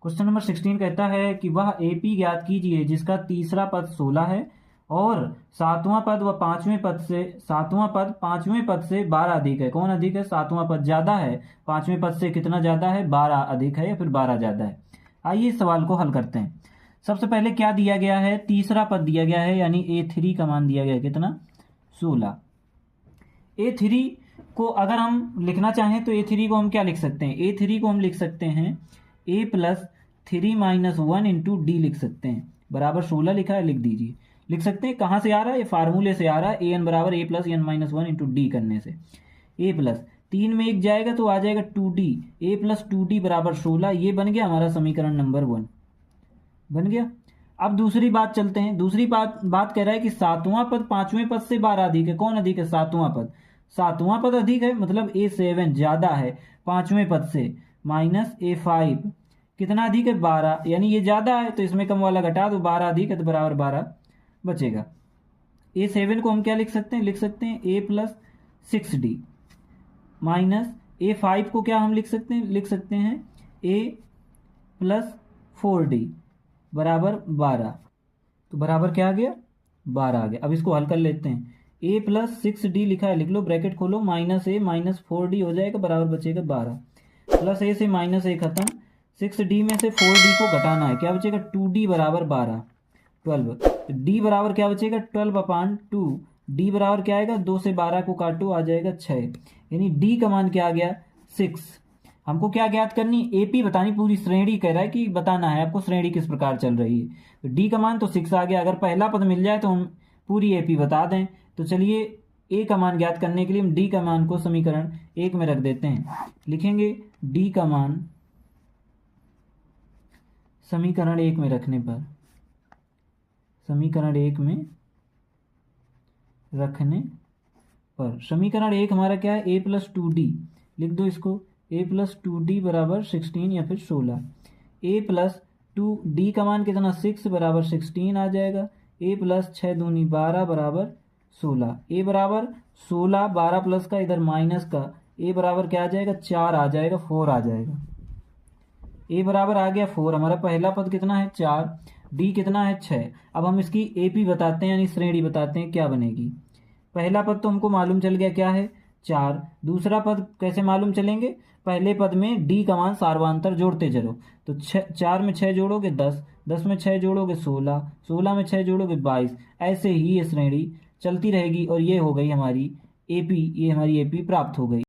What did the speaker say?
Question number 16 कहता है कि वह एपी ज्ञात कीजिए जिसका तीसरा पद 16 है और सातवां पद पांचवें पद से 12 अधिक है। कौन अधिक है? सातवां पद ज्यादा है, पांचवें पद से कितना ज्यादा है? 12 अधिक है या फिर 12 ज्यादा है। आइए इस सवाल को हल करते हैं। सबसे पहले क्या दिया गया है? तीसरा पद दिया गया है, यानी A3 का मान दिया गया है कितना? 16। A3 को अगर हम लिखना चाहें तो A3 को हम क्या लिख सकते हैं? A3 को हम लिख सकते हैं A plus 3 minus 1 into D लिख सकते हैं, बराबर 16 लिखा है, लिख दीजिए। लिख सकते हैं, कहाँ से आ रहा है? ये फार्मूले से आ रहा है, an बराबर a plus n minus 1 into d करने से। a प्लस 3 में 1 जाएगा तो आ जाएगा 2d, a प्लस 2d बराबर 16। ये बन गया हमारा समीकरण नंबर 1, बन गया। अब दूसरी बात चलते हैं। दूसरी बात कह रहा है कि सातवां पद पांचवें पद से 12 अधिक है। कौन अधिक है? सातवां पद। सातवां पद अधिक है मतलब A7 ज्यादा है पांचवें पद से, माइनस A5 कितना अधिक है? 12, यानी ये ज्यादा है तो इसमें कम वाला घटा दो, 12 अधिक है तो बराबर 12 बचेगा। A7 को हम क्या लिख सकते हैं? लिख सकते हैं A plus 6d minus A5 को क्या हम लिख सकते हैं? लिख सकते हैं A प्लस 4d बराबर 12। तो बराबर क्या आ गया? 12 आ गया। अब इसको हल कर लेते हैं। A प्लस 6d लिखा है, लिख लो, ब्रैकेट खोलो, माइनस A माइनस 4d हो जाएगा, बराबर बचेगा 12। प्लस A से माइनस A खत्म, 6d में से 4d को घटाना है, क्या बचेगा? 2d बराबर 12, 12। d बराबर क्या बचेगा? 12/2। d बराबर क्या आएगा? 2 से 12 को काटो, आ जाएगा 6, यानी d का मान क्या आ गया? 6। हमको क्या ज्ञात करनी? एपी बतानी, पूरी श्रेणी कह रहा है कि बताना है आपको श्रेणी किस प्रकार चल रही है। तो डी का मान तो 6 आ गया। अगर पहला पद मिल जाए तो हम पूरी एपी बता दें। तो चलिए ए का मान ज्ञात करने के लिए हम डी का मान को समीकरण 1 में रख देते हैं। लिखेंगे डी का मान समीकरण 1 में रखने पर, समीकरण 1 में रखने पर समीकरण 1 हमारा क्या है? ए प्लस 2d, लिख दो इसको, a प्लस 2d बराबर 16 या फिर 16। a प्लस 2d का मान कितना? 6 बराबर 16 आ जाएगा। a प्लस 6 दूनी 12 बराबर 16। a बराबर 16, 12 प्लस का इधर माइनस का, a बराबर क्या आ जाएगा? 4 आ जाएगा, 4 आ जाएगा। a बराबर आ गया 4। हमारा पहला पद कितना है? 4, d कितना है? 6। अब हम इसकी AP बताते हैं, यानी श्रेणी बताते हैं, क्या बनेगी। पहला पद तो हमको मालूम चल गया, क्या है? 4। दूसरा पद कैसे मालूम चलेंगे? पहले पद में डी का मान सार्वंतर जोड़ते चलो, तो 4 में 6 जोड़ोगे 10, 10 में 6 जोड़ोगे 16, 16 में 6 जोड़ोगे 22। ऐसे ही ये श्रेणी चलती रहेगी और ये हो गई हमारी एपी, ये हमारी एपी प्राप्त हो गई।